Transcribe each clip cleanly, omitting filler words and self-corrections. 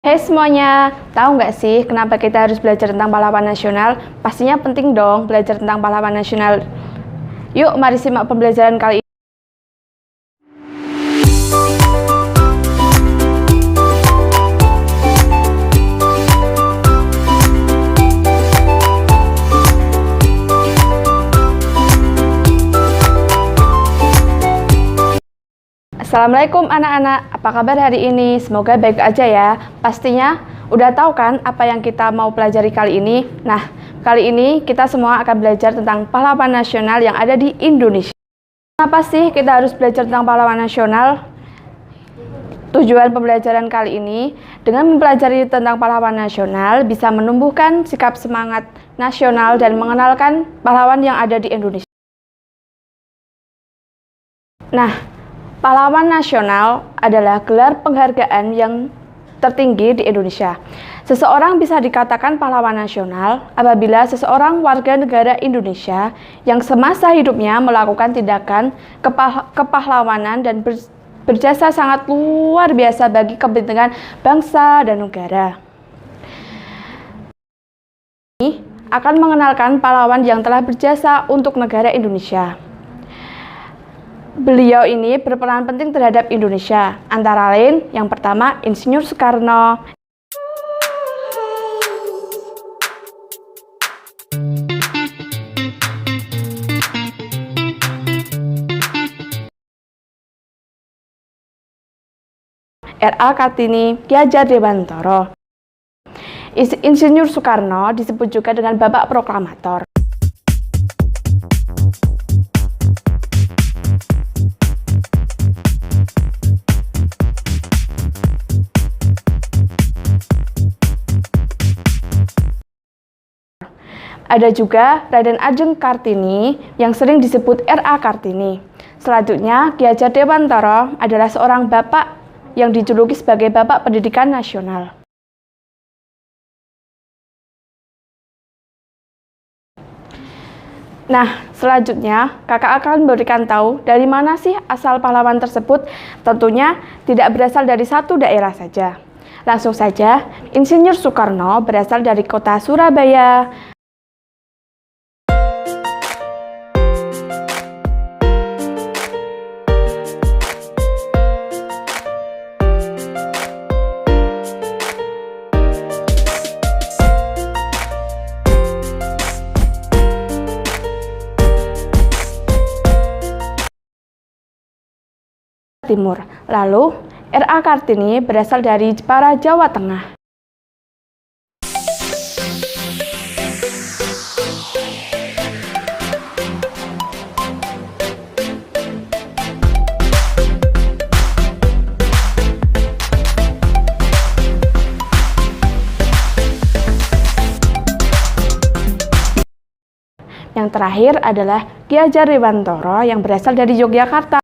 Hai semuanya, tahu nggak sih kenapa kita harus belajar tentang pahlawan nasional? Pastinya penting dong belajar tentang pahlawan nasional. Yuk, mari simak pembelajaran kali ini. Assalamualaikum anak-anak, apa kabar hari ini? Semoga baik aja ya. Pastinya udah tahu kan apa yang kita mau pelajari kali ini? Nah, kali ini kita semua akan belajar tentang pahlawan nasional yang ada di Indonesia. Kenapa sih kita harus belajar tentang pahlawan nasional? Tujuan pembelajaran kali ini, dengan mempelajari tentang pahlawan nasional, bisa menumbuhkan sikap semangat nasional dan mengenalkan pahlawan yang ada di Indonesia. Nah, pahlawan nasional adalah gelar penghargaan yang tertinggi di Indonesia. Seseorang bisa dikatakan pahlawan nasional apabila seseorang warga negara Indonesia yang semasa hidupnya melakukan tindakan kepahlawanan dan berjasa sangat luar biasa bagi kepentingan bangsa dan negara. Ini akan mengenalkan pahlawan yang telah berjasa untuk negara Indonesia. Beliau ini berperan penting terhadap Indonesia, antara lain yang pertama Insinyur Soekarno, R.A. Kartini, Ki Hajar Dewantara. Insinyur Soekarno disebut juga dengan Bapak Proklamator. Ada juga Raden Ajeng Kartini yang sering disebut R.A. Kartini. Selanjutnya, Ki Hajar Dewantara adalah seorang bapak yang dijuluki sebagai Bapak Pendidikan Nasional. Nah, selanjutnya kakak akan memberikan tahu dari mana sih asal pahlawan tersebut. Tentunya tidak berasal dari satu daerah saja. Langsung saja, Insinyur Soekarno berasal dari kota Surabaya. Timur. Lalu, R.A. Kartini berasal dari Jepara, Jawa Tengah. Yang terakhir adalah Ki Hajar Dewantara yang berasal dari Yogyakarta.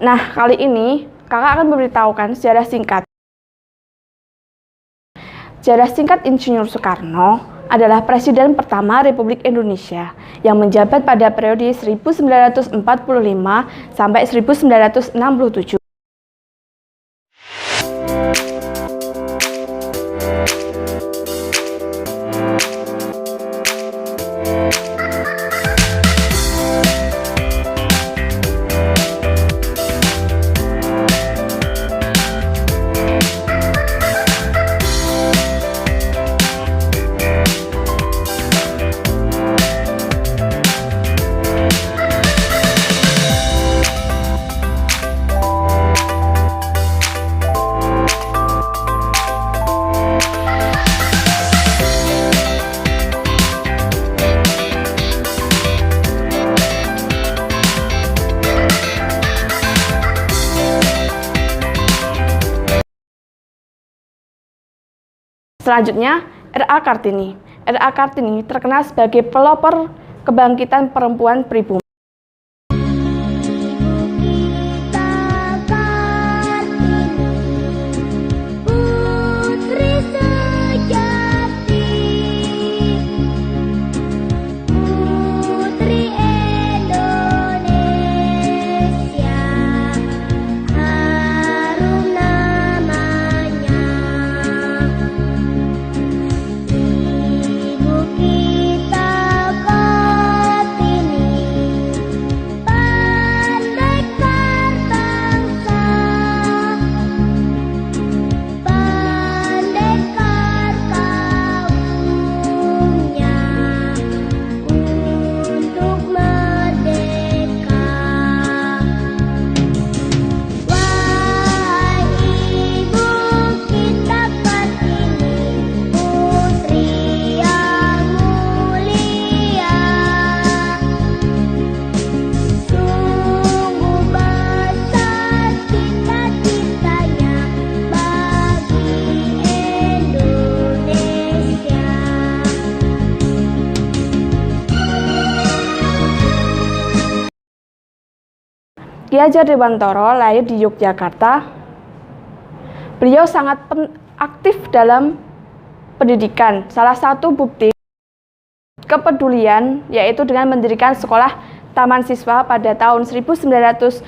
Nah, kali ini kakak akan memberitahukan sejarah singkat. Sejarah singkat Insinyur Soekarno adalah Presiden pertama Republik Indonesia yang menjabat pada periode 1945 sampai 1967. Selanjutnya, R.A. Kartini. R.A. Kartini terkenal sebagai pelopor kebangkitan perempuan pribumi. Ki Hajar Dewantara lahir di Yogyakarta. Beliau sangat aktif dalam pendidikan. Salah satu bukti kepedulian yaitu dengan mendirikan sekolah taman siswa pada tahun 1922.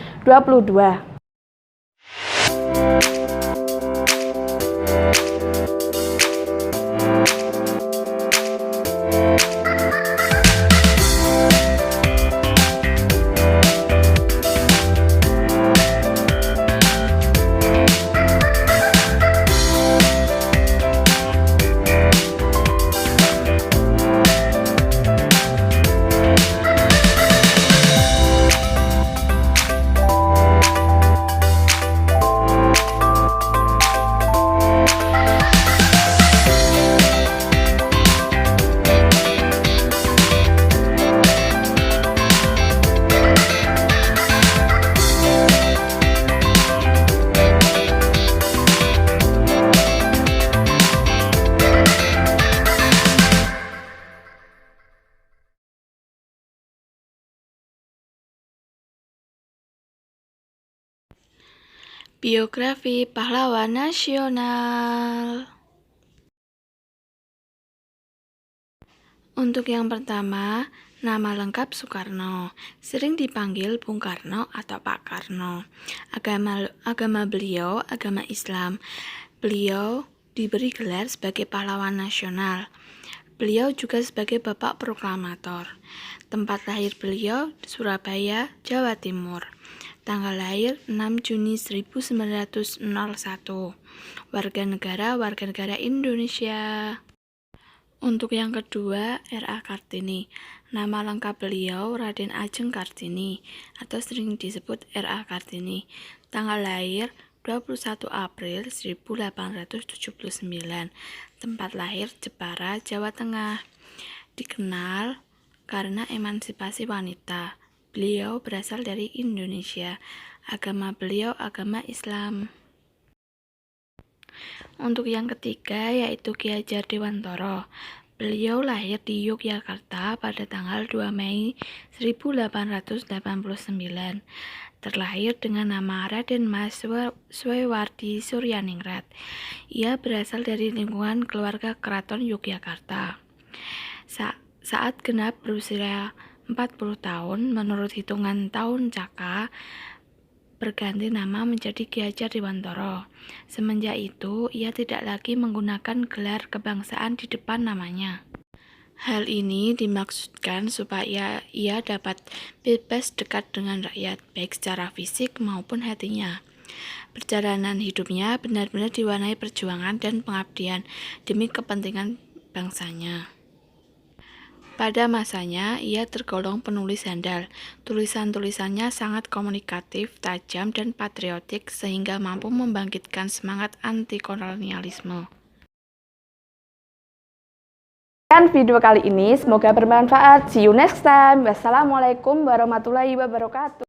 Biografi pahlawan nasional. Untuk yang pertama, nama lengkap Soekarno, sering dipanggil Bung Karno atau Pak Karno. Agama beliau agama Islam. Beliau diberi gelar sebagai pahlawan nasional. Beliau juga sebagai Bapak Proklamator. Tempat lahir beliau di Surabaya, Jawa Timur. Tanggal lahir 6 Juni 1901. Warga negara Indonesia. Untuk yang kedua, R.A. Kartini. Nama lengkap beliau Raden Ajeng Kartini atau sering disebut R.A. Kartini. Tanggal lahir 21 April 1879. Tempat lahir Jepara, Jawa Tengah. Dikenal karena emansipasi wanita. Beliau berasal dari Indonesia. Agama beliau agama Islam. Untuk yang ketiga yaitu Ki Hajar Dewantara. Beliau lahir di Yogyakarta pada tanggal 2 Mei 1889. Terlahir dengan nama Raden Mas Swewardi Suryaningrat. Ia berasal dari lingkungan keluarga keraton Yogyakarta. Saat genap berusia 40 tahun, menurut hitungan tahun Caka, berganti nama menjadi Ki Hajar Dewantara. Semenjak itu, ia tidak lagi menggunakan gelar kebangsaan di depan namanya. Hal ini dimaksudkan supaya ia dapat bebas dekat dengan rakyat, baik secara fisik maupun hatinya. Perjalanan hidupnya benar-benar diwarnai perjuangan dan pengabdian demi kepentingan bangsanya. Pada masanya, ia tergolong penulis handal. Tulisan-tulisannya sangat komunikatif, tajam, dan patriotik sehingga mampu membangkitkan semangat anti-kolonialisme. Dan video kali ini semoga bermanfaat. See you next time. Wassalamualaikum warahmatullahi wabarakatuh.